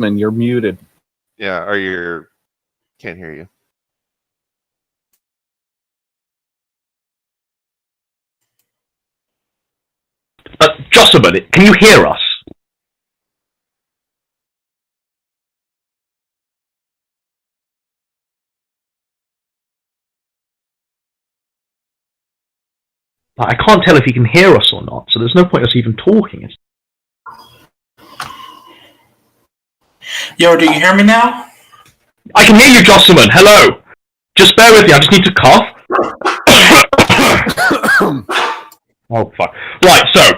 Man, you're muted. Yeah, or you're... Can't hear you. Jocelyn, can you hear us? I can't tell if he can hear us or not, so there's no point us even talking. Yo, do you hear me now? I can hear you, Jocelyn. Hello. Just bear with me. I just need to cough. Oh, fuck. Right, so,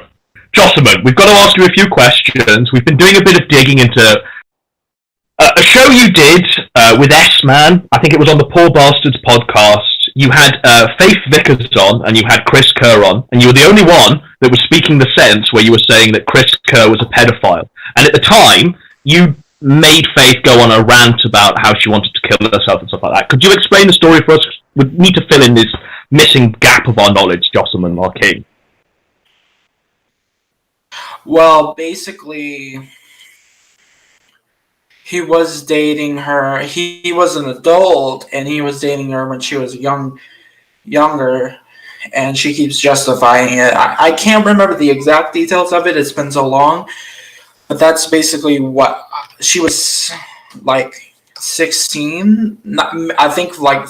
Jocelyn, we've got to ask you a few questions. We've been doing a bit of digging into a show you did with S-Man. I think it was on the Poor Bastards podcast. You had Faith Vickers on, and you had Chris Kerr on, and you were the only one that was speaking the sense where you were saying that Chris Kerr was a pedophile. And at the time, you made Faith go on a rant about how she wanted to kill herself and stuff like that. Could you explain the story for us? We need to fill in this missing gap of our knowledge, Jocelyn Marquis. Well, basically, he was dating her. He was an adult, and he was dating her when she was younger, and she keeps justifying it. I can't remember the exact details of it. It's been so long. But that's basically what... She was, like, 16. I think, like,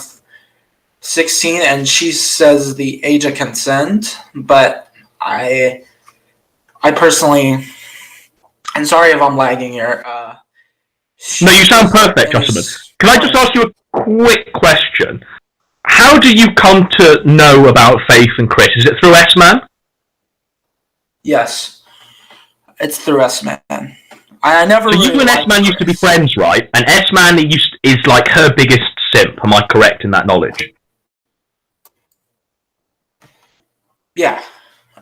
16, and she says the age of consent. But I personally... I'm sorry if I'm lagging here. No, you sound perfect, Jocelyn. Can I just ask you a quick question? How do you come to know about Faith and Chris? Is it through S-Man? Yes. It's through S-Man. I never. So you and S-Man used to be friends, right? And S-Man is like her biggest simp. Am I correct in that knowledge? Yeah.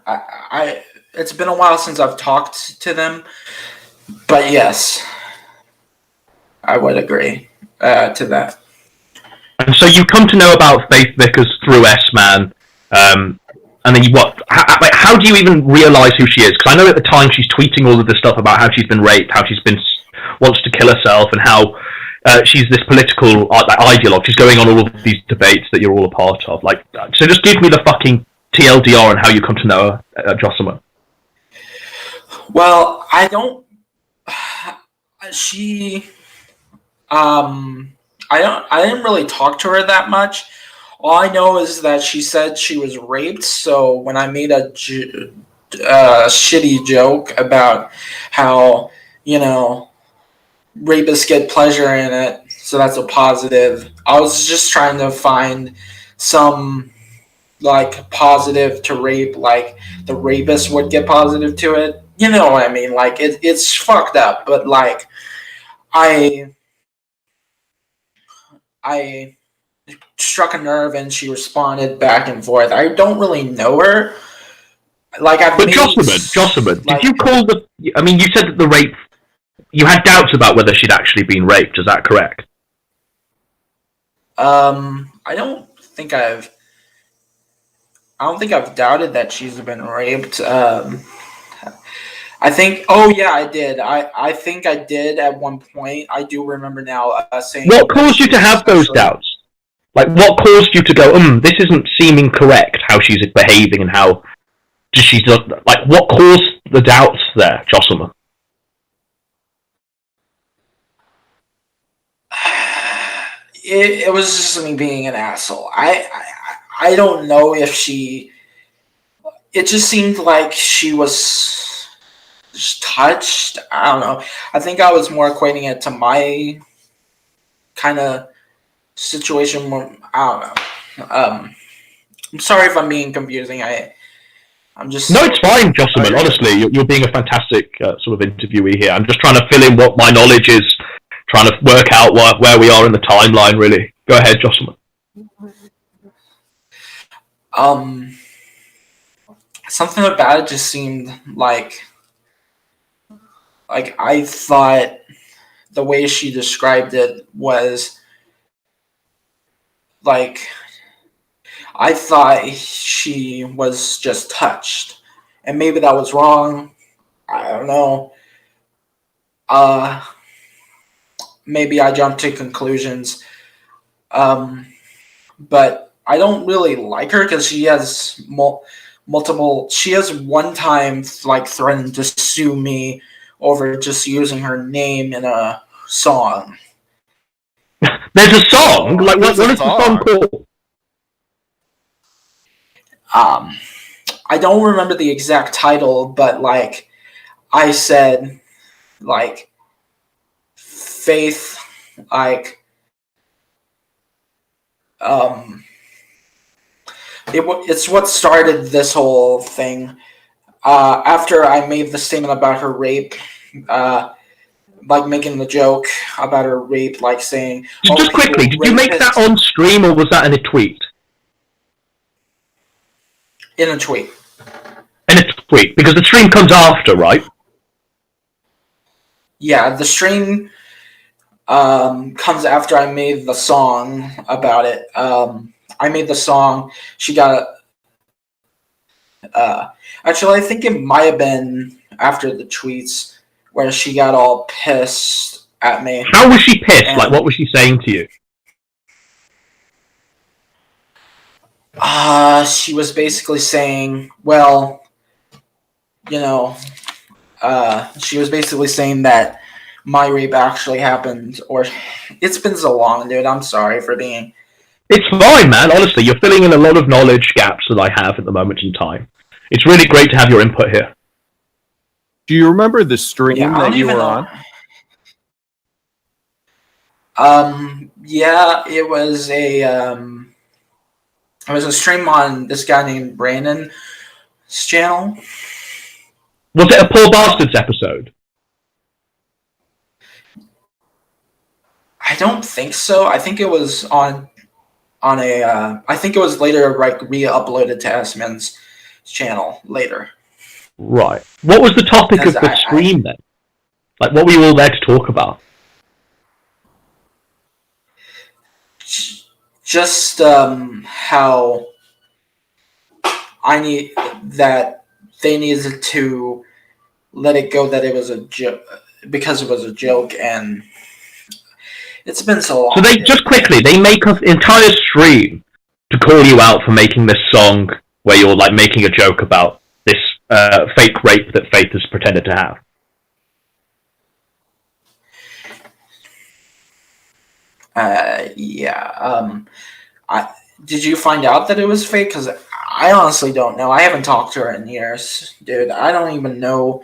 I it's been a while since I've talked to them, but yes, I would agree to that. And so you come to know about Faith Vickers through S-Man, and then how do you even realise who she is? Because I know at the time she's tweeting all of this stuff about how she's been raped, how wants to kill herself, and how she's this political ideologue. She's going on all of these debates that you're all a part of. Like, so just give me the fucking TLDR and how you come to know her, Jocelyn. Well, I don't. I didn't really talk to her that much. All I know is that she said she was raped. So when I made a shitty joke about how, rapists get pleasure in it, so that's a positive. I was just trying to find some, like, positive to rape, like the rapist would get positive to it. You know what I mean? Like, it's fucked up, but, like, I struck a nerve and she responded back and forth. I don't really know her. Like, Jocelyn, did you call you said that the rape, you had doubts about whether she'd actually been raped, is that correct? I don't think I've doubted that she's been raped. I think, I did. I think I did at one point. I do remember now saying... What caused you to have those doubts? Like, what caused you to go, this isn't seeming correct, how she's behaving and how she's... Like, what caused the doubts there, Jocelyn? It was just me being an asshole. I don't know if she... It just seemed like she was... just touched. I don't know. I think I was more equating it to my kind of situation. Where, I don't know. I'm sorry if I'm being confusing. I'm just... No, it's fine, Jocelyn. Honestly, you're being a fantastic sort of interviewee here. I'm just trying to fill in what my knowledge is, trying to work out where we are in the timeline, really. Go ahead, Jocelyn. Something about it just seemed like I thought the way she described it was like, I thought she was just touched, and maybe that was wrong. I don't know. maybe I jumped to conclusions. But I don't really like her because she has multiple. She has one time like threatened to sue me over just using her name in a song. There's a song? Like, what is the song called? I don't remember the exact title, but like I said, like Faith, like it's what started this whole thing. After I made the statement about her rape, like making the joke about her rape, like saying, just quickly, did you make that on stream or was that in a tweet? In a tweet. In a tweet, because the stream comes after, right? Yeah, the stream comes after I made the song about it. I made the song. She got. Actually, I think it might have been after the tweets where she got all pissed at me. How was she pissed? Like, what was she saying to you? She was basically saying, well, you know, she was basically saying that my rape actually happened, or it's been so long, dude. I'm sorry for being. It's fine, man. Honestly, you're filling in a lot of knowledge gaps that I have at the moment in time. It's really great to have your input here. Do you remember the stream that you were on? Yeah, it was a stream on this guy named Brandon's channel. Was it a Poor Bastards episode? I don't think so. I think it was on a. I think it was later like re-uploaded to S-Man's channel later. Right. What was the topic of the stream then? Like, what were you all there to talk about? Just how they needed to let it go that it was a joke because it was a joke, and it's been so long. So they make an entire stream to call you out for making this song where you're like making a joke about this fake rape that Faith has pretended to have. Yeah. Did you find out that it was fake? Because I honestly don't know. I haven't talked to her in years, dude. I don't even know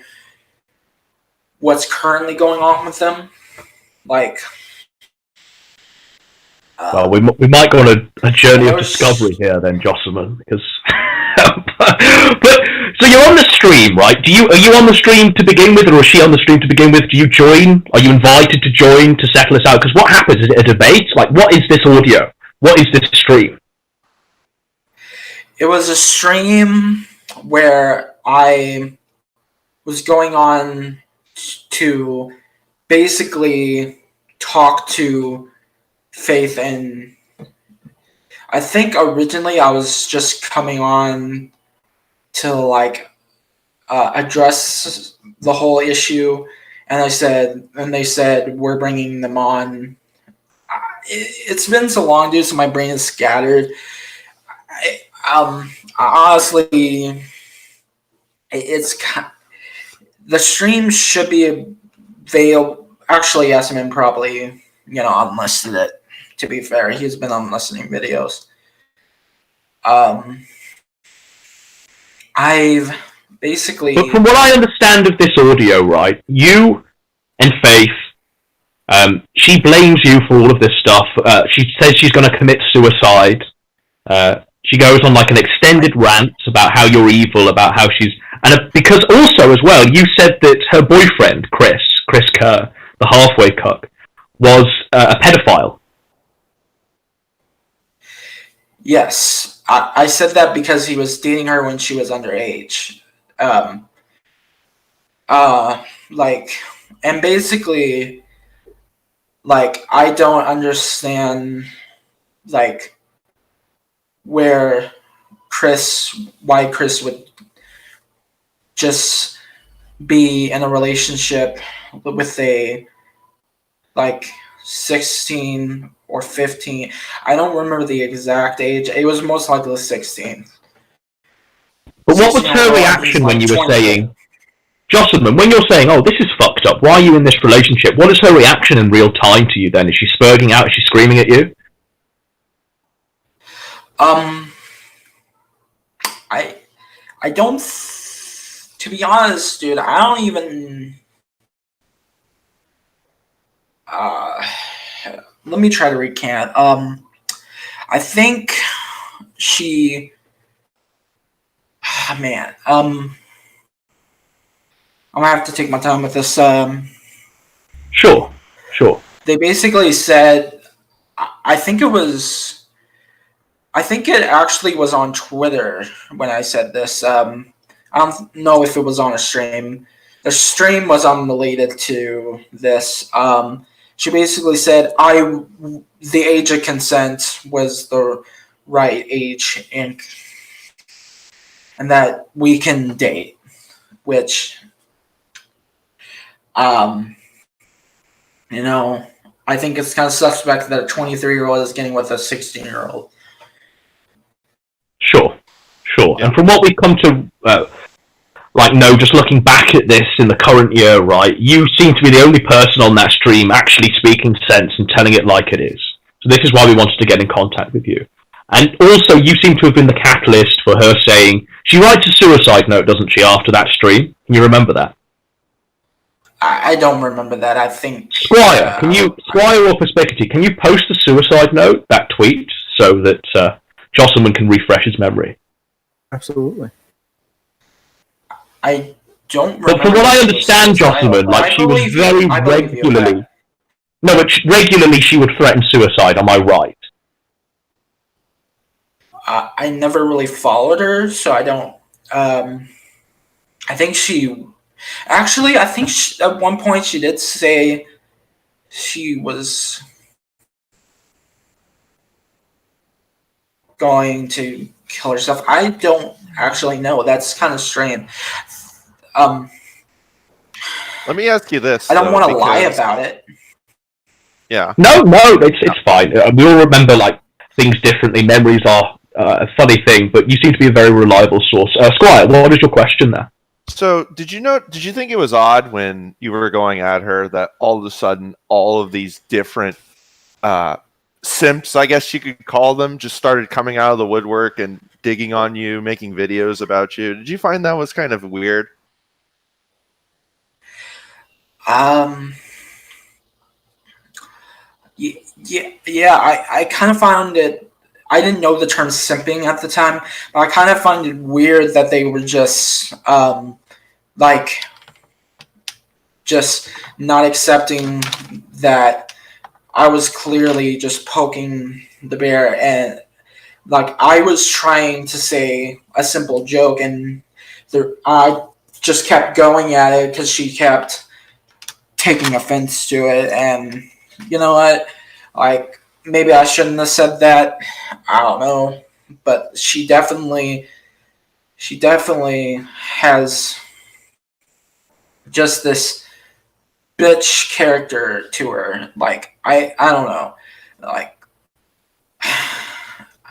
what's currently going on with them. Like, well, we might go on a journey of discovery here, then, Josselman, because. But so you're on the stream, right? Are you on the stream to begin with, or is she on the stream to begin with? Do you join? Are you invited to join to settle this out? Because what happens? Is it a debate? Like, what is this audio? What is this stream? It was a stream where I was going on to basically talk to Faith, and I think originally I was just coming on to like address the whole issue, and they said we're bringing them on. It's been so long, dude, so my brain is scattered. Honestly, the stream should be available. Actually, Esman probably unlisted it. To be fair, he's been unlistening videos. I've basically. But from what I understand of this audio, right, you and Faith, she blames you for all of this stuff. She says she's going to commit suicide. She goes on like an extended rant about how you're evil, about how she's, and because also as well, you said that her boyfriend Chris Kerr, the halfway cuck, was a pedophile. Yes, I said that because he was dating her when she was underage. And basically, like, I don't understand, like, why Chris would just be in a relationship with a, like, 16 or 15. I don't remember the exact age. It was most likely 16. But what was 16 her or reaction when you were 20. saying, Jocelyn, when you're saying, oh, this is fucked up, why are you in this relationship? What is her reaction in real time to you then? Is she spurging out? Is she screaming at you? I don't, to be honest, dude, I don't even, let me try to recant. I think she, man, I'm gonna have to take my time with this. Sure. They basically said, I think it actually was on Twitter when I said this. I don't know if it was on a stream. The stream was unrelated to this. She basically said, the age of consent was the right age and that we can date, which, I think it's kind of suspect that a 23-year-old is getting with a 16-year-old. Sure. Yeah. And from what we've come to know, just looking back at this in the current year, right, you seem to be the only person on that stream actually speaking sense and telling it like it is. So this is why we wanted to get in contact with you. And also, you seem to have been the catalyst for her saying, she writes a suicide note, doesn't she, after that stream? Can you remember that? I don't remember that. I think Squire or Perspective, can you post the suicide note, that tweet, so that Jocelyn can refresh his memory? Absolutely. I don't remember. But from what I understand, Jocelyn, like she was very regularly. No, but regularly she would threaten suicide. Am I right? I never really followed her, so I don't. I think she. Actually, I think at one point she did say she was going to kill herself. I don't actually know. That's kind of strange. Let me ask you this. I don't want to lie about it. Yeah. No, it's fine. We all remember like things differently. Memories are a funny thing, but you seem to be a very reliable source. Squire, what is your question there? So, did you think it was odd when you were going at her that all of a sudden all of these different simps, I guess you could call them, just started coming out of the woodwork and digging on you, making videos about you? Did you find that was kind of weird? Yeah. I kind of found it. I didn't know the term simping at the time, but I kind of find it weird that they were just just not accepting that I was clearly just poking the bear, and like I was trying to say a simple joke, and I just kept going at it because she kept taking offense to it, and you know what, like. Maybe I shouldn't have said that. I don't know, but she definitely has just this bitch character to her. Like I don't know. Like,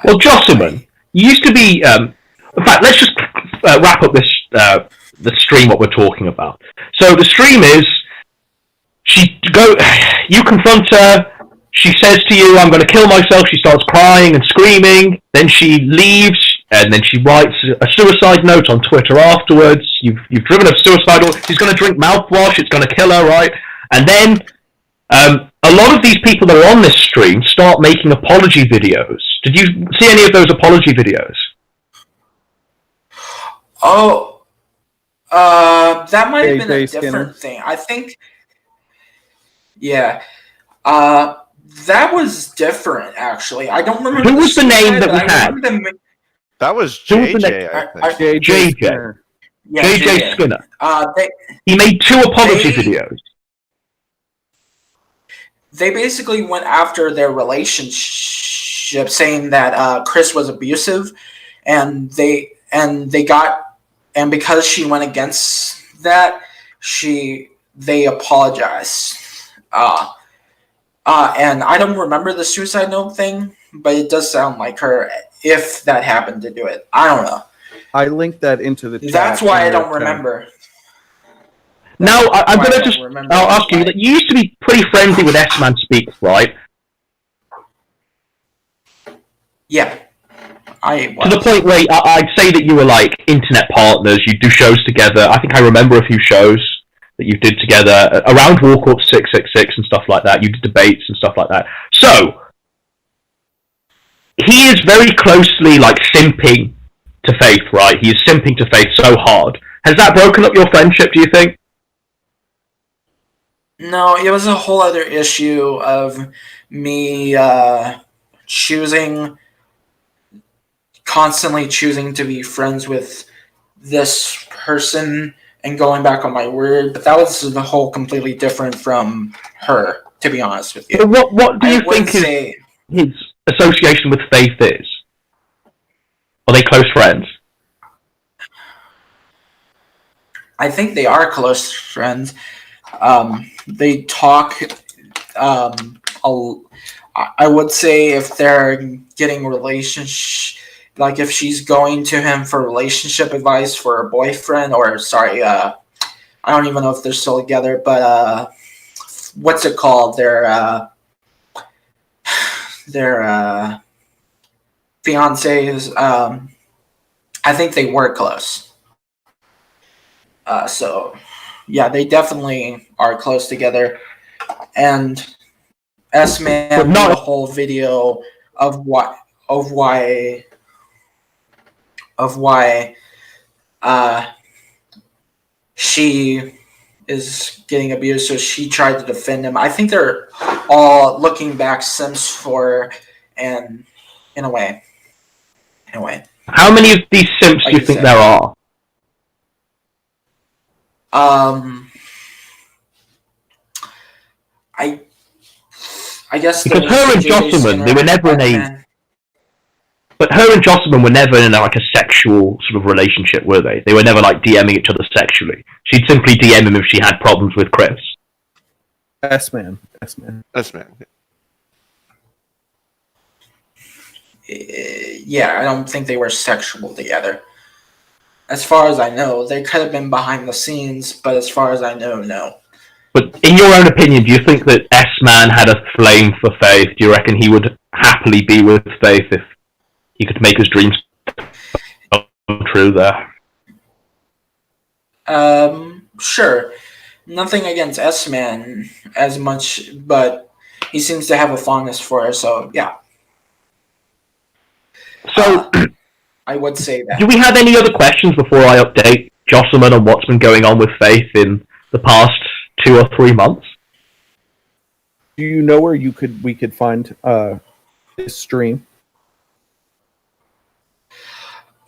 well, Jocelyn, you used to be. In fact, let's just wrap up this the stream. What we're talking about. So the stream is you confront her. She says to you, I'm going to kill myself. She starts crying and screaming. Then she leaves, and then she writes a suicide note on Twitter afterwards. You've driven her suicidal. She's going to drink mouthwash. It's going to kill her, right? And then a lot of these people that are on this stream start making apology videos. Did you see any of those apology videos? Oh, that might have been a Skinner. different thing. I think, yeah. That was different, actually. I don't remember. Who was the name that we had? That was Who was the JJ, I think. JJ. Yeah, JJ Skinner. They He made 2 apology videos. They basically went after their relationship, saying that Chris was abusive, and because she went against that, they apologized. And I don't remember the suicide note thing, but it does sound like her if that happened to do it. I don't know. I linked that into the chat. That's why I in your don't chat. remember. Now, I'm Why going I to don't just, remember I'll that's ask you, why. that you used to be pretty friendly with S-Man Speaks, right? Yeah. I To the was. point where I'd say that you were like internet partners, you do shows together. I think I remember a few shows that you did together around Walk Up 666 and stuff like that. You did debates and stuff like that. So, he is very closely like simping to Faith, right? He is simping to Faith so hard. Has that broken up your friendship, do you think? No, it was a whole other issue of me constantly choosing to be friends with this person and going back on my word. But that was the whole completely different from her, to be honest with you. But what do you think his association with Faith is? Are they close friends? I think they are close friends. They talk. I would say if they're getting relationship, like if she's going to him for relationship advice for a boyfriend, or sorry, I don't even know if they're still together, but what's it called? Their fiancés. I think they were close. So, yeah, they definitely are close together. And S-Man made a whole video of why she is getting abused. So she tried to defend him. I think they're all looking back simps for her, and in a way. How many of these simps do you think there are? I guess because her and Josselman, they were never in a. But her and Josselman were never in like a sexual sort of relationship, were they? They were never like DMing each other sexually. She'd simply DM him if she had problems with Chris. S-Man. Yeah, I don't think they were sexual together. As far as I know, they could have been behind the scenes, but as far as I know, no. But in your own opinion, do you think that S-Man had a flame for Faith? Do you reckon he would happily be with Faith if he could make his dreams come true there? Sure. Nothing against S-Man as much, but he seems to have a fondness for her, so yeah. So, I would say that. Do we have any other questions before I update Josselman on what's been going on with Faith in the past 2 or 3 months? Do you know where we could find this stream?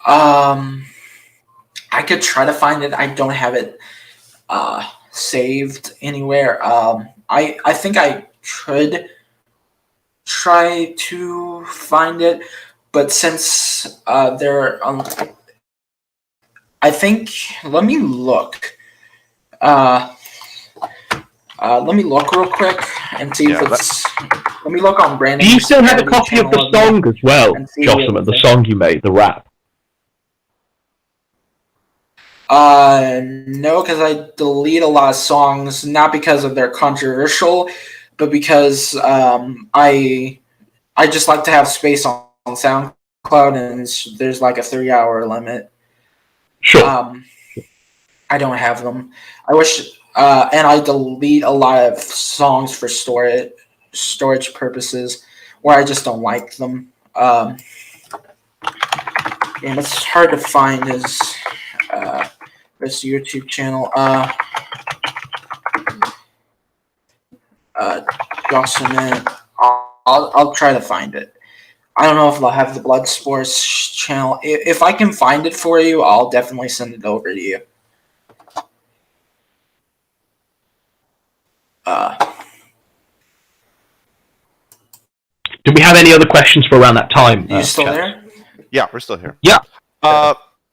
I could try to find it. I don't have it saved anywhere. I think I could try to find it, but since they're I think, let me look. Let me look real quick and see if it's. Let me look on Brandon. Do you still have a copy of the song as well, Josselman? The song you made, the rap. No, because I delete a lot of songs, not because of they're controversial, but because I just like to have space on SoundCloud, and there's like a 3-hour limit. Sure. I don't have them. I wish, and I delete a lot of songs for storage purposes, where I just don't like them. And what's hard to find is this YouTube channel. Josselman. I'll try to find it. I don't know if they'll have the Blood Sports channel. If I can find it for you, I'll definitely send it over to you. Do we have any other questions for around that time? You still there? Yeah, we're still here. Yeah.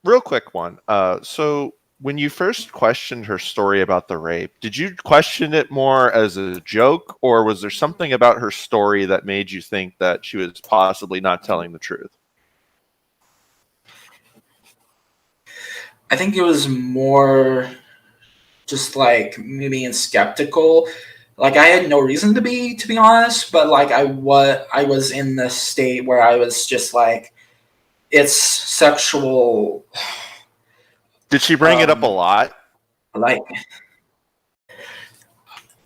Real quick one. So when you first questioned her story about the rape, did you question it more as a joke, or was there something about her story that made you think that she was possibly not telling the truth? I think it was more just like me being skeptical. Like I had no reason to be honest, but like I was in this state where I was just like, it's sexual. Did she bring it up a lot? Like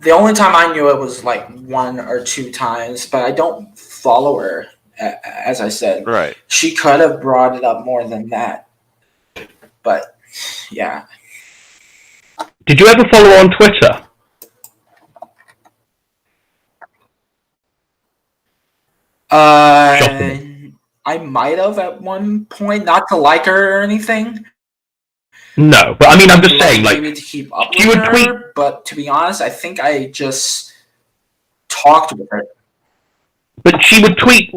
the only time I knew it was like 1 or 2 times, but I don't follow her. As I said, Right. She could have brought it up more than that, but yeah. Did you ever follow her on Twitter? I might have at one point, not to like her or anything. No, but I mean, I'm just saying, like, maybe to keep up she with would her, tweet. but to be honest, I think I just talked with her. But she would tweet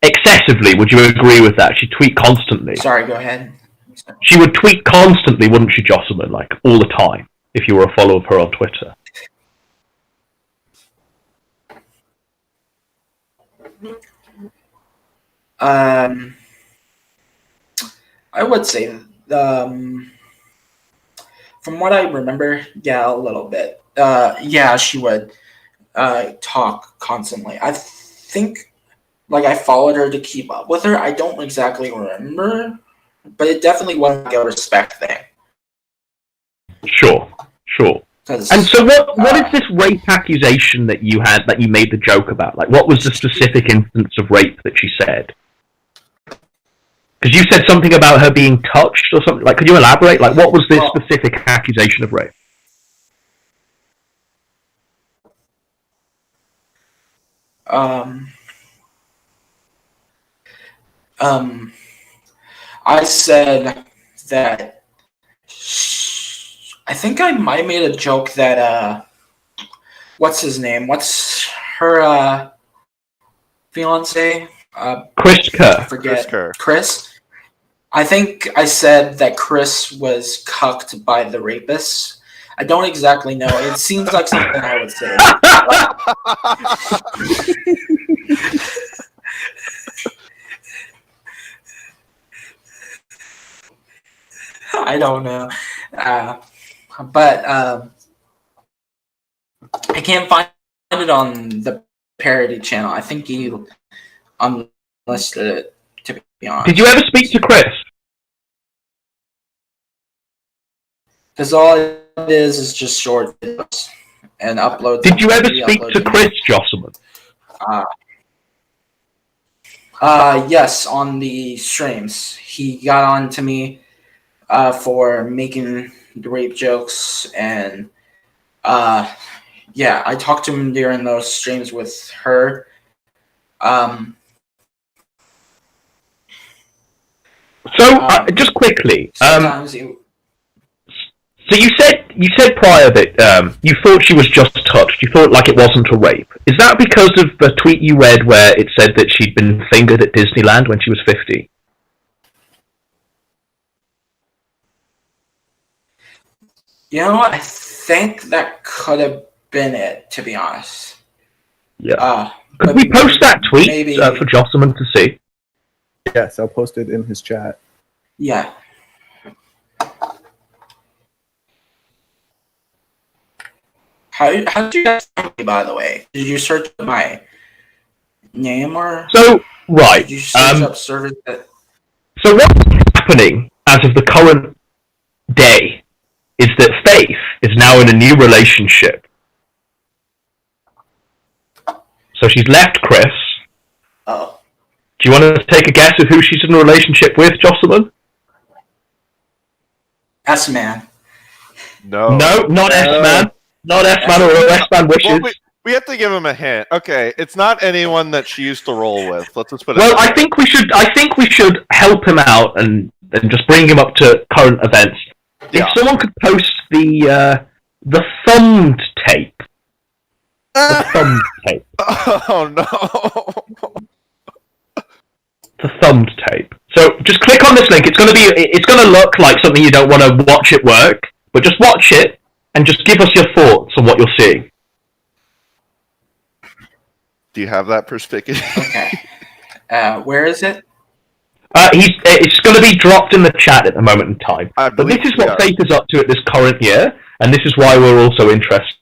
excessively. Would you agree with that? She'd tweet constantly. Sorry, go ahead. She would tweet constantly, wouldn't she, Jocelyn? Like, all the time, if you were a follower of her on Twitter. I would say, from what I remember, yeah, a little bit. Yeah, she would talk constantly. I think, like, I followed her to keep up with her. I don't exactly remember, but it definitely wasn't like a respect thing. Sure. And so what is this rape accusation that you had, that you made the joke about? Like, what was the specific instance of rape that she said? Because you said something about her being touched or something. Like, could you elaborate? Like, what was this specific accusation of rape? I said that I think I might have made a joke that what's his name? What's her fiance? Chris Kerr. I forget. Chris Kerr. Chris? I think I said that Chris was cucked by the rapist. I don't exactly know. It seems like something I would say. I don't know. But I can't find it on the parody channel. I think you unlisted it, to be honest. Did you ever speak to Chris? Because all it is just short videos and uploads. Did you ever speak to Chris, Jocelyn? Yes, on the streams. He got on to me for making the rape jokes, and yeah, I talked to him during those streams with her. Just quickly, sometimes so you said prior that you thought she was just touched. You thought like it wasn't a rape. Is that because of the tweet you read where it said that she'd been fingered at Disneyland when she was 50? You know what? I think that could have been it, to be honest. Yeah. Could we post that tweet for Jocelyn to see? Yes, I'll post it in his chat. Yeah. How did you guys find me, by the way? Did you search my name or? So, right. Did you search up service that? So what's happening as of the current day is that Faith is now in a new relationship. So she's left Chris. Oh. Do you want to take a guess of who she's in a relationship with, Jocelyn? S-Man. No. No, not S-Man. Not S-Man or S-Man wishes. Well, we have to give him a hint. Okay, it's not anyone that she used to roll with. Let's just put it. Well, I think we should help him out and just bring him up to current events. Yeah. If someone could post the thumbed tape. The thumbed tape. Oh no. The thumbed tape. So just click on this link. It's gonna look like something you don't want to watch it work, but just watch it and just give us your thoughts on what you're seeing. Do you have that perspective? Okay. Where is it? It's going to be dropped in the chat at the moment in time. I But believe this is we what are. Faith is up to at this current year, and this is why we're also interested.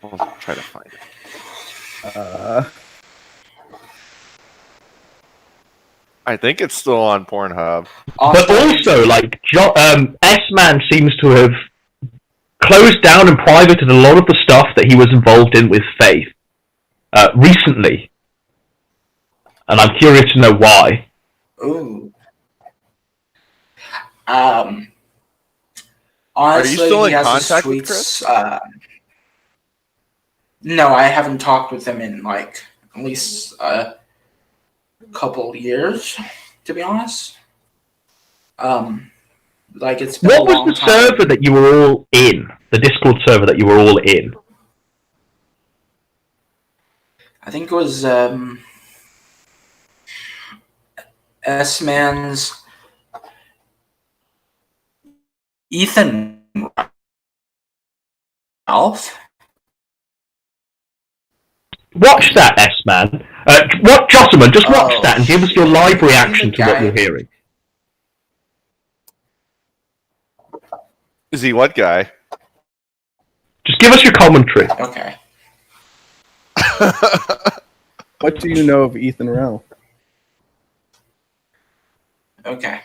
I'll try to find it. I think it's still on Pornhub. But also, like, S-Man seems to have closed down and privated a lot of the stuff that he was involved in with Faith recently. And I'm curious to know why. Ooh. Are Honestly, you still he in has his contact with tweets, Chris? No, I haven't talked with him in like at least a couple years, to be honest. Like it's been What a was long the time. server that you were all in? The Discord server that you were all in? I think it was S-Man's Ethan Ralph. Watch that, S-Man. What, Josselman, just watch Oh, that and give us your live he's the reaction to what guy- you're hearing. Is he what guy? Just give us your commentary. Okay. What do you know of Ethan Ralph? Okay.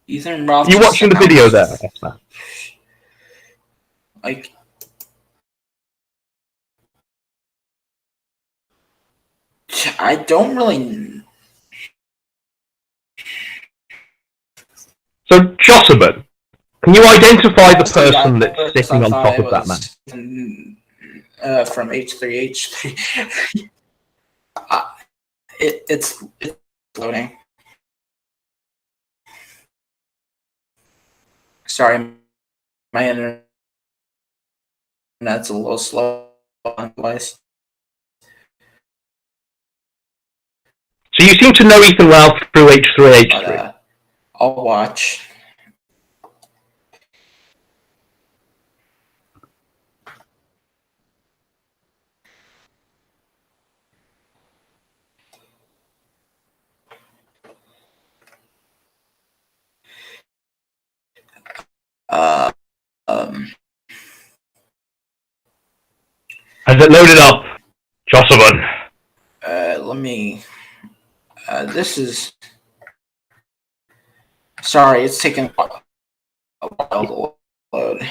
Ethan Ralph. You just watching the video there, announced, S-Man? Like, I don't really. So, Josselman, can you identify the Honestly, person at that's first sitting I on thought top it of that man? was, from H3H3. It's loading. Sorry, my internet's a little slow on device. So you seem to know Ethan Ralph through But H3H3. I'll watch. Uh, um, Has it loaded up, Josselman? let me. This is. Sorry, it's taking a while to load.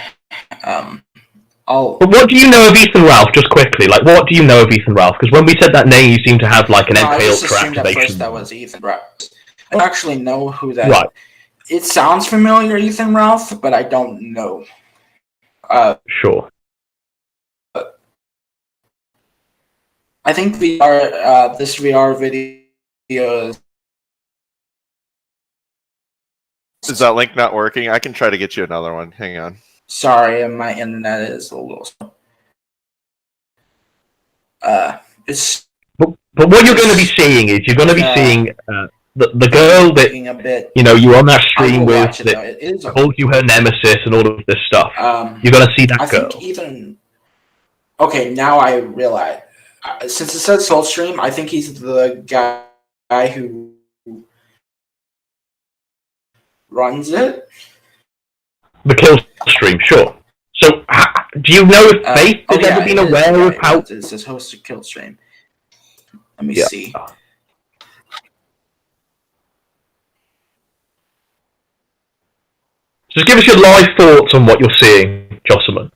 I'll. But what do you know of Ethan Ralph, just quickly? Like, what do you know of Ethan Ralph? Because when we said that name, you seem to have, like, an No, I NK just Ultra assumed at activation. first that was Ethan Ralph. I don't actually know who that. Right, It sounds familiar, Ethan Ralph, but I don't know. sure. I think this VR video is. Is that link not working? I can try to get you another one. Hang on. Sorry, my internet is a little slow. It's But what you're going to be seeing is you're going to be seeing the girl that, taking a bit. you know, you were on that I stream will with watch it though. that It is. called you her nemesis and all of this stuff. You're going to see that I girl. think even. Okay, now I realize. Since it says Soul Stream, I think he's the guy who runs it. The kill stream, sure. So, do you know if Faith has ever been aware of how... It says host a kill stream. Let me Yeah. see. Just give us your live thoughts on what you're seeing, Josselman.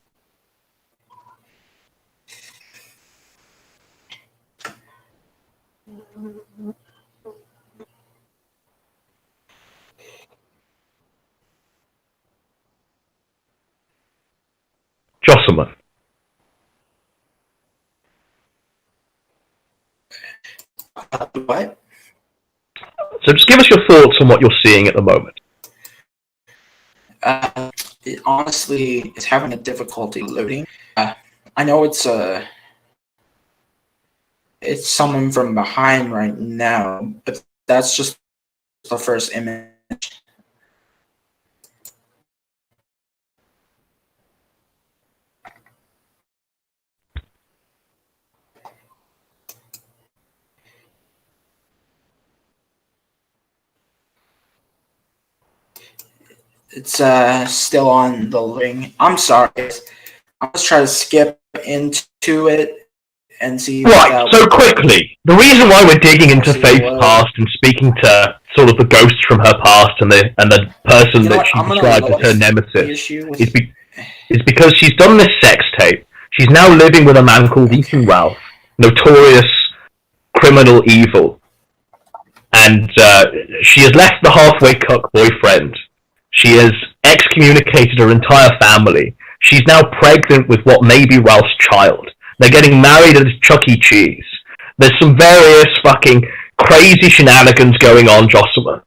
Josselman. What? So just give us your thoughts on what you're seeing at the moment. It honestly is having a difficulty loading. I know it's someone from behind right now, but that's just the first image. It's still on the link. I'm sorry. I'll just try to skip into it and see. Right, so quickly, the reason why we're digging into Faith's past and speaking to sort of the ghosts from her past and the person that she described as her nemesis is because she's done this sex tape. She's now living with a man called Ethan Ralph, notorious criminal evil. And she has left the halfway cuck boyfriend. She has excommunicated her entire family. She's now pregnant with what may be Ralph's child. They're getting married at Chuck E. Cheese. There's some various fucking crazy shenanigans going on, Jocelyn.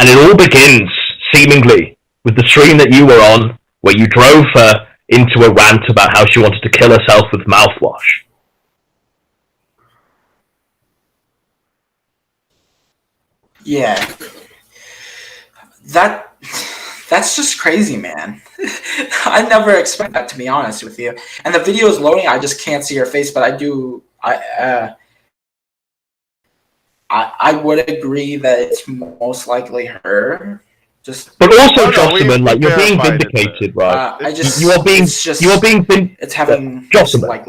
And it all begins, seemingly, with the stream that you were on, where you drove her into a rant about how she wanted to kill herself with mouthwash. Yeah. That's just crazy, man. I never expect that, to be honest with you. And the video is loading. I just can't see her face, but I do. I would agree that it's most likely her. But also, Jocelyn, like you're being vindicated, right? You are being it's having Jocelyn. Like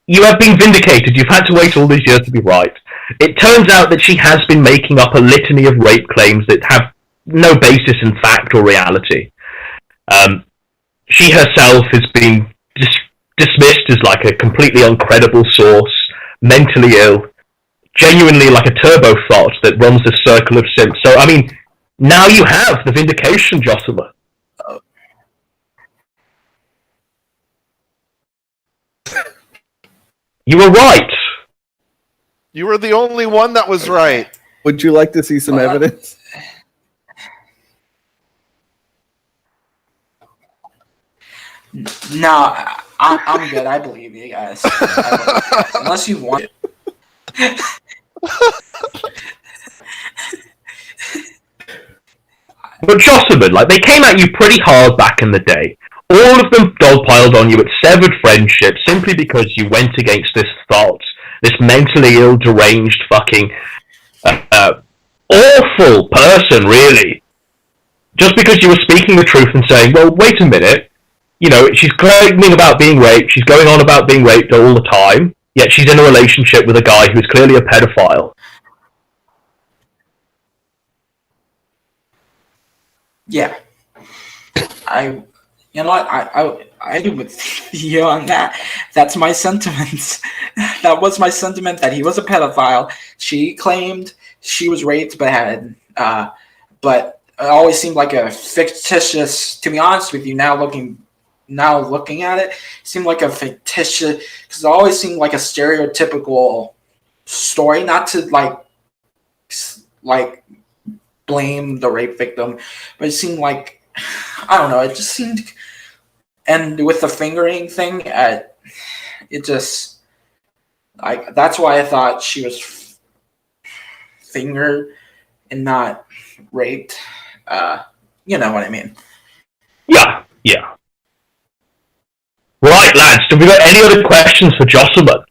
you have been vindicated. You've had to wait all these years to be right. It turns out that she has been making up a litany of rape claims that have no basis in fact or reality. She herself has been dismissed as like a completely uncredible source, mentally ill, genuinely like a turbo thought that runs this circle of simps. So, I mean, now you have the vindication, Jocelyn. You were right. You were the only one that was right. Would you like to see some evidence? No, I'm good. I believe you guys. Unless you want it. But Jocelyn, like, they came at you pretty hard back in the day. All of them dogpiled on you at severed friendship simply because you went against this thought, this mentally ill, deranged, fucking awful person, really. Just because you were speaking the truth and saying, well, wait a minute, you know, she's claiming about being raped, she's going on about being raped all the time, yet she's in a relationship with a guy who's clearly a pedophile. Yeah. You know what? I agree with you on that. That's my sentiments. That was my sentiment, that he was a pedophile. She claimed she was raped, but it always seemed like a fictitious. To be honest with you, now looking at it, seemed like a fictitious, because it always seemed like a stereotypical story. Not to like blame the rape victim, but it seemed like, I don't know, it just seemed, and with the fingering thing, it just, like, that's why I thought she was fingered and not raped. You know what I mean? Yeah. Right, lads, have we got any other questions for Jocelyn?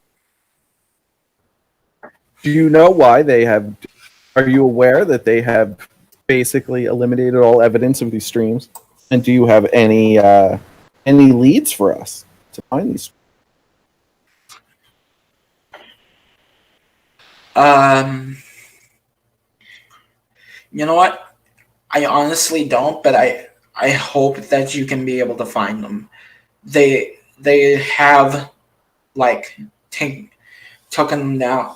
Do you know why they have? Are you aware that they have basically eliminated all evidence of these streams? And do you have any leads for us to find these? You know what? I honestly don't, but I hope that you can be able to find them. They have taken them down.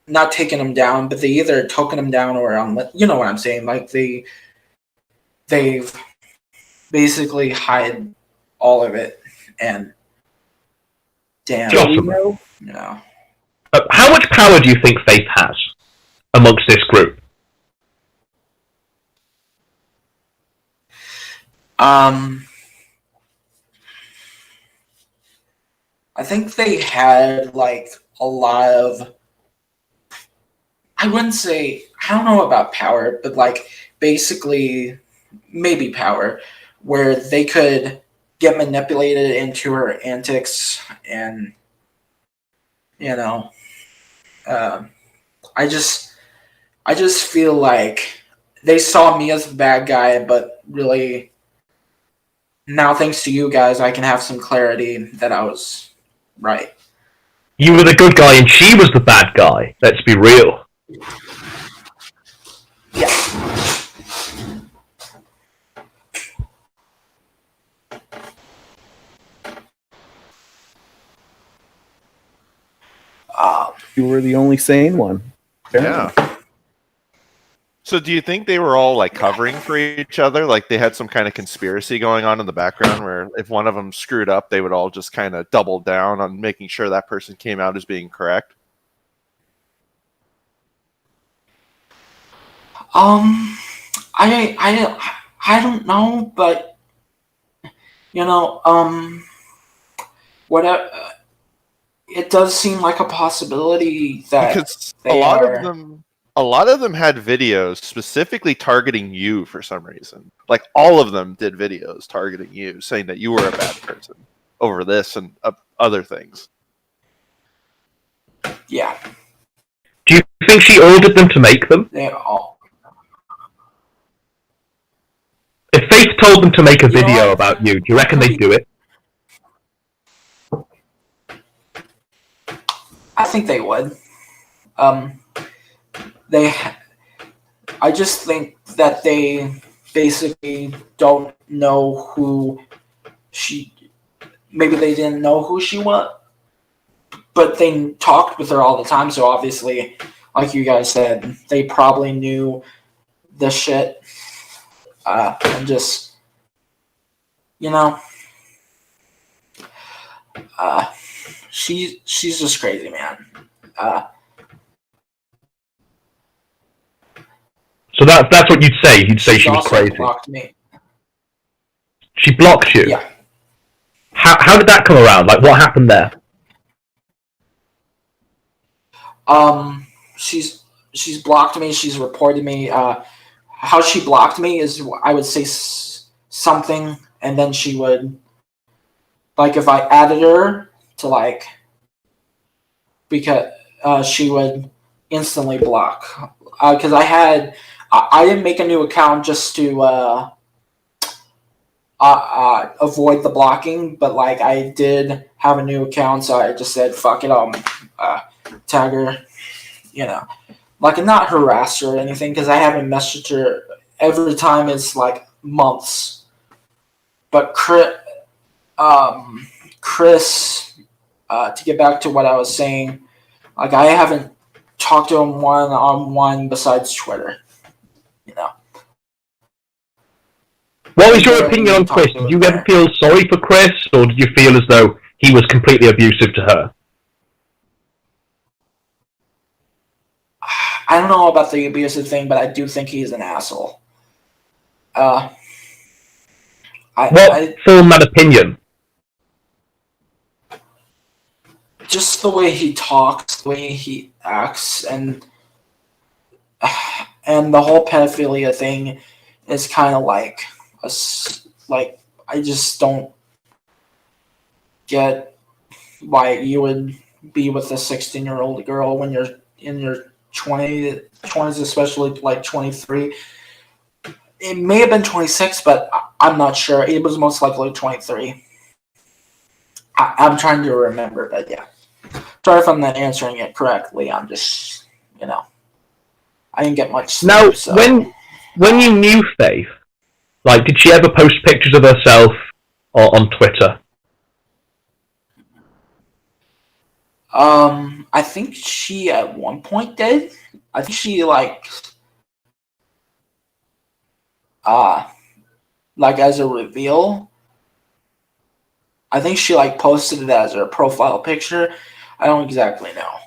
Not taking them down, but they either taken them down or you know what I'm saying. Like they've basically hide all of it, and damn, Jocelyn. you know. How much power do you think Faith has amongst this group? I think they had like a lot of. I wouldn't say, I don't know about power, but like basically maybe power, where they could get manipulated into her antics, and you know, I just feel like they saw me as the bad guy, but really now thanks to you guys, I can have some clarity that I was right. You were the good guy and she was the bad guy. Let's be real. Yeah. You were the only sane one. Yeah. So do you think they were all like covering for each other? Like they had some kind of conspiracy going on in the background where if one of them screwed up, they would all just kind of double down on making sure that person came out as being correct? I don't know, but whatever. It does seem like a possibility that Because they a lot are. of them had videos specifically targeting you for some reason. Like all of them did videos targeting you, saying that you were a bad person over this and other things. Yeah, Do you think she ordered them to make them? they all. If Faith told them to make a You know video what? about you, do you reckon they'd do it? I think they would. I just think that they basically don't know who she. Maybe they didn't know who she was, but they talked with her all the time. So obviously, like you guys said, they probably knew the shit, and just she's just crazy, man. So that's what you'd say. You'd say she was also crazy. blocked me. She blocked you? Yeah. How did that come around? Like, what happened there? She's blocked me. She's reported me. How she blocked me is I would say something, and then she would, like, if I added her to like, because she would instantly block. Because I didn't make a new account just to avoid the blocking, but like I did have a new account, so I just said fuck it, I'll tag her, like not harass her or anything, because I haven't messaged her every time. It's like months. But Chris, to get back to what I was saying, like I haven't talked to him one-on-one besides Twitter. What was your opinion on Chris? Did you ever feel sorry for Chris, or did you feel as though he was completely abusive to her? I don't know about the abusive thing, but I do think he's an asshole. What formed that opinion? Just the way he talks, the way he acts, and the whole pedophilia thing is kind of like I just don't get why you would be with a 16-year-old girl when you're in your 20s, especially like 23. It may have been 26, but I'm not sure. It was most likely 23. I'm trying to remember, but yeah. Sorry if I'm not answering it correctly. I'm just, I didn't get much sleep. Now, so. when you knew Faith, like, did she ever post pictures of herself on Twitter? I think she at one point did. I think she like as a reveal. I think she like posted it as her profile picture. I don't exactly know.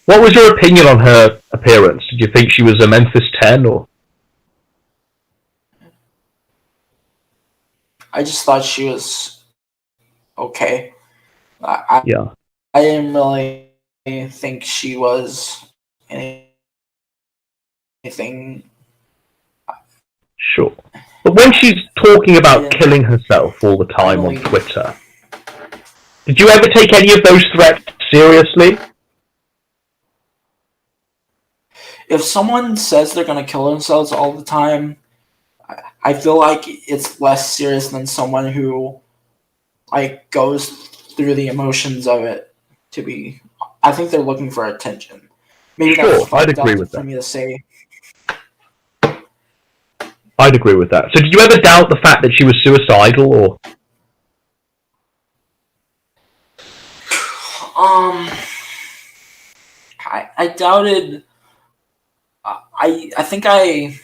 What was your opinion on her appearance? Did you think she was a Memphis 10 or? I just thought she was okay. I Yeah, didn't really think she was anything. sure. But when she's talking about killing herself all the time on Really- Twitter, did you ever take any of those threats seriously? If someone says they're gonna kill themselves all the time, I feel like it's less serious than someone who like goes through the emotions of it. I think they're looking for attention. Maybe Sure, that's I'd fucked agree up with for that. me to say. I'd agree with that. So did you ever doubt the fact that she was suicidal, or? I doubted. I think I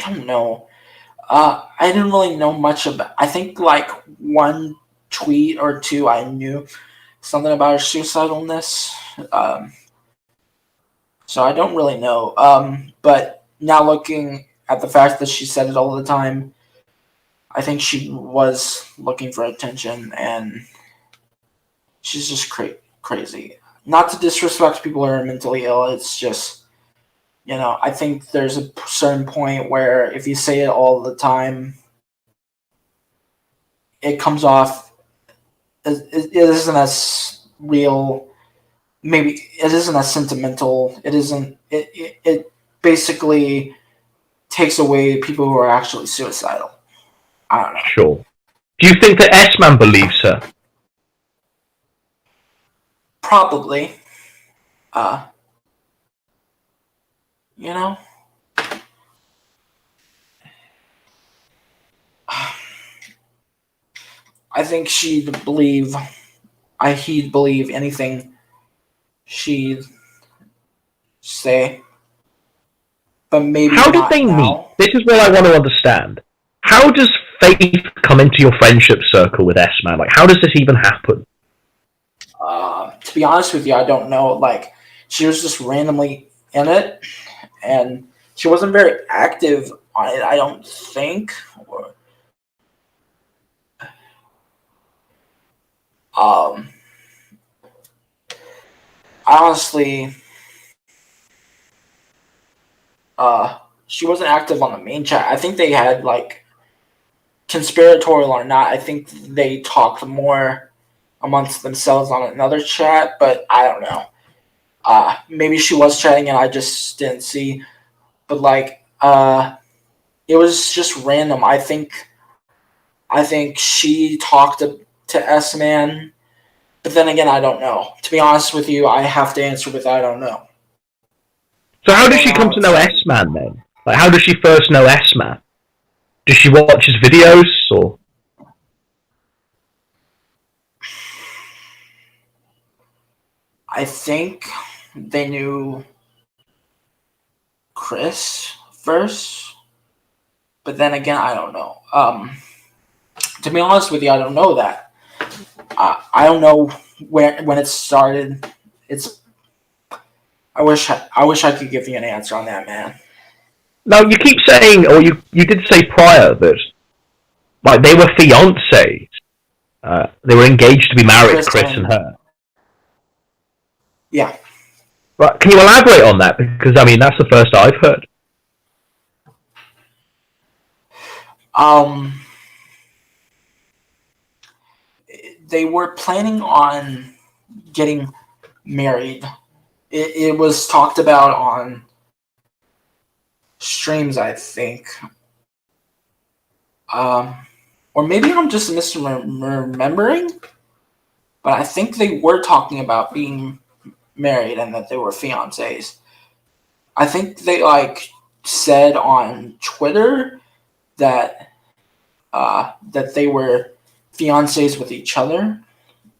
don't know. I didn't really know much about. I think like one tweet or two I knew something about her suicidalness. So I don't really know. But now looking at the fact that she said it all the time, I think she was looking for attention, and she's just crazy. Not to disrespect people who are mentally ill. It's just, I think there's a certain point where if you say it all the time, it comes off. It isn't as real. Maybe it isn't as sentimental. It isn't. It basically takes away people who are actually suicidal. I don't know. Sure. Do you think that S-Man believes her? Probably. You know. I think he'd believe anything she'd say. But maybe How did not they now. meet? This is what I want to understand. How does Faith come into your friendship circle with S-Man? Like, how does this even happen? To be honest with you, I don't know. Like, she was just randomly in it, and she wasn't very active on it, I don't think. Honestly, she wasn't active on the main chat. I think they had, like, conspiratorial or not, I think they talked more amongst themselves on another chat, but I don't know. Maybe she was chatting and I just didn't see. But, like, it was just random. I think she talked to S-Man, but then again, I don't know. To be honest with you, I have to answer with I don't know. So how does she come to know S-Man then? Like, how does she first know S-Man? Does she watch his videos, or? I think they knew Chris first, but then again, I don't know. To be honest with you, I don't know that. I don't know when it started. I wish I could give you an answer on that, man. No, you keep saying, or you did say prior that, like, they were fiancés. They were engaged to be married, Chris and her. Yeah. Right, can you elaborate on that? Because, I mean, that's the first I've heard. They were planning on getting married. It was talked about on streams, I think. Or maybe I'm just misremembering, but I think they were talking about being married and that they were fiancés. I think they, like, said on Twitter that that they were fiancés with each other,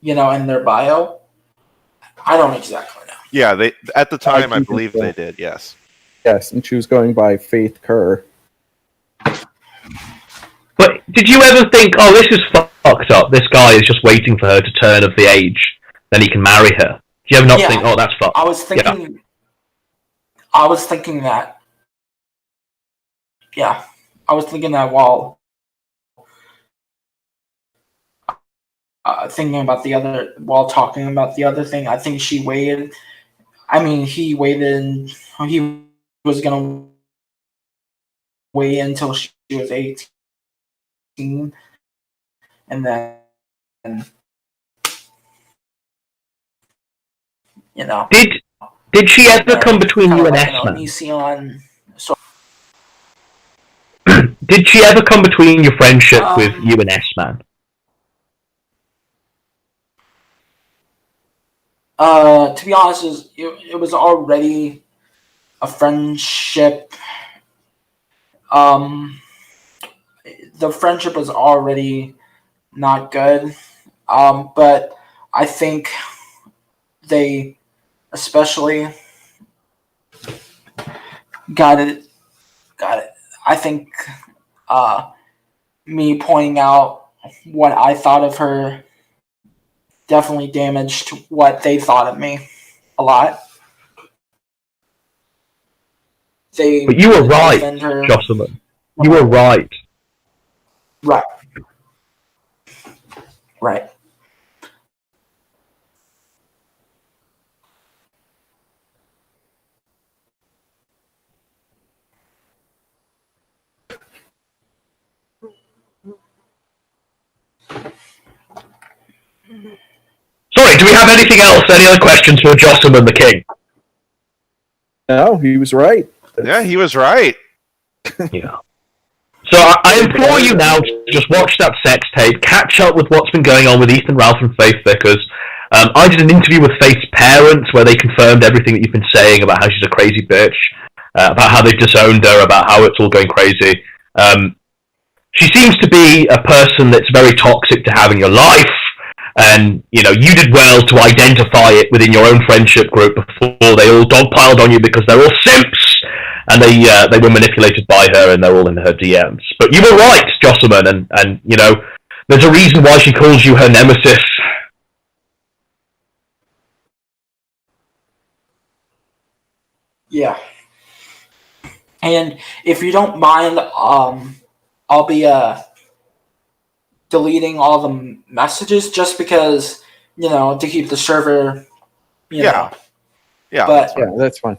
in their bio. I don't exactly know. Yeah, they at the time I think believe so. they did. Yes. Yes, and she was going by Faith Kerr. But did you ever think, oh, this is fucked up. This guy is just waiting for her to turn of the age, then he can marry her. Do you ever not Yeah. think, oh, that's fucked? I was thinking. I was thinking that. Yeah, I was thinking that while thinking about the other, while talking about the other thing. I think she waited. I mean, he waited. He was gonna wait until she was 18, and then you know. Did she ever come between kinda you and like an S-Man? Onision. So, Did she ever come between your friendship with you and S-Man? To be honest, it was already a friendship. The friendship was already not good. But I think they especially got it. I think me pointing out what I thought of her definitely damaged what they thought of me a lot. But you were right, Jocelyn. You were right. Right. Right. Sorry, do we have anything else? Any other questions for Jocelyn the King? No, he was right. Yeah, he was right. Yeah. So I implore you now to just watch that sex tape, catch up with what's been going on with Ethan Ralph and Faith Vickers. I did an interview with Faith's parents where they confirmed everything that you've been saying about how she's a crazy bitch, about how they've disowned her, about how it's all going crazy. She seems to be a person that's very toxic to have in your life, and you did well to identify it within your own friendship group before they all dogpiled on you because they're all simps, and they were manipulated by her and they're all in her DMs. But you were right, Jocelyn, and there's a reason why she calls you her nemesis. Yeah. And if you don't mind, I'll be deleting all the messages just because, to keep the server, Yeah. But Yeah, that's fine.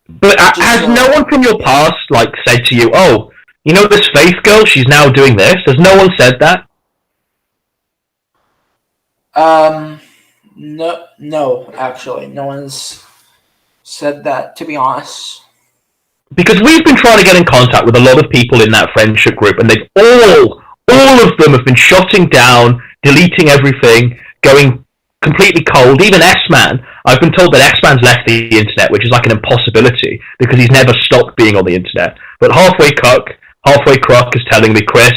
But has no one from your past said to you, "Oh, this Faith girl? She's now doing this." Has no one said that? No, actually, no one's said that. To be honest, Because we've been trying to get in contact with a lot of people in that friendship group, and they've all of them have been shutting down, deleting everything, going completely cold. Even S-Man, I've been told that S-Man's left the internet, which is like an impossibility because he's never stopped being on the internet. But Halfway Crook is telling me, Chris,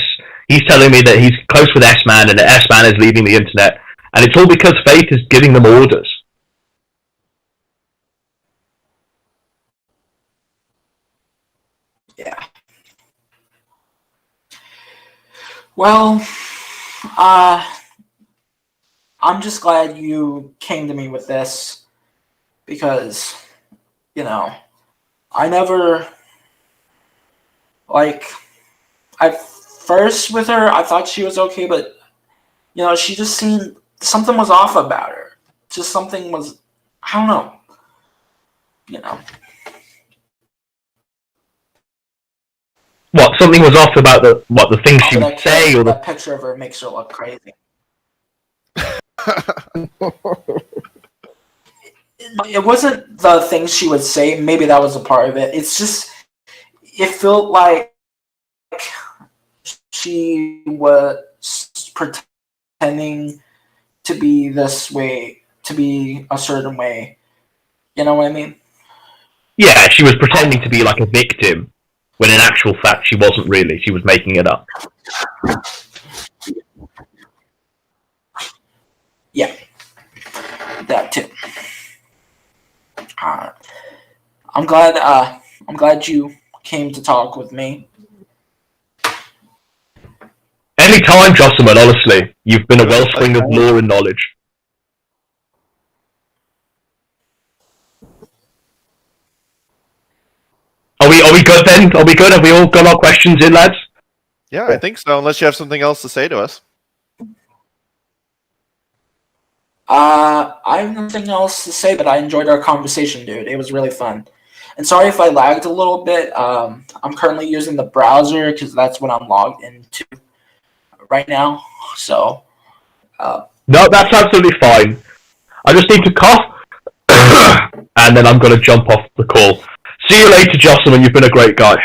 he's telling me that he's close with S-Man and that S-Man is leaving the internet, and it's all because Faith is giving them orders. yeah. Well, I'm just glad you came to me with this because, I never, at first with her, I thought she was okay, but, she just seemed, something was off about her. Just something was, I don't know, What, something was off about the things she would say, or that picture of her makes her look crazy. It wasn't the things she would say. Maybe that was a part of it. It's just, it felt like she was pretending to be this way, to be a certain way. You know what I mean? Yeah, she was pretending to be like a victim, when in actual fact she wasn't really. She was making it up. Yeah, that too. I'm glad you came to talk with me. Anytime, Jocelyn, honestly. You've been a wellspring of lore and knowledge. Are we good then? Are we good? Have we all got our questions in, lads? Yeah, I think so. Unless you have something else to say to us. I have nothing else to say, but I enjoyed our conversation, dude. It was really fun. And sorry if I lagged a little bit. I'm currently using the browser because that's what I'm logged into right now. So, No, that's absolutely fine. I just need to cough, and then I'm going to jump off the call. See you later, Jocelyn. You've been a great guy.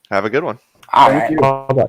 Have a good one. all Thank right. you. Bye-bye.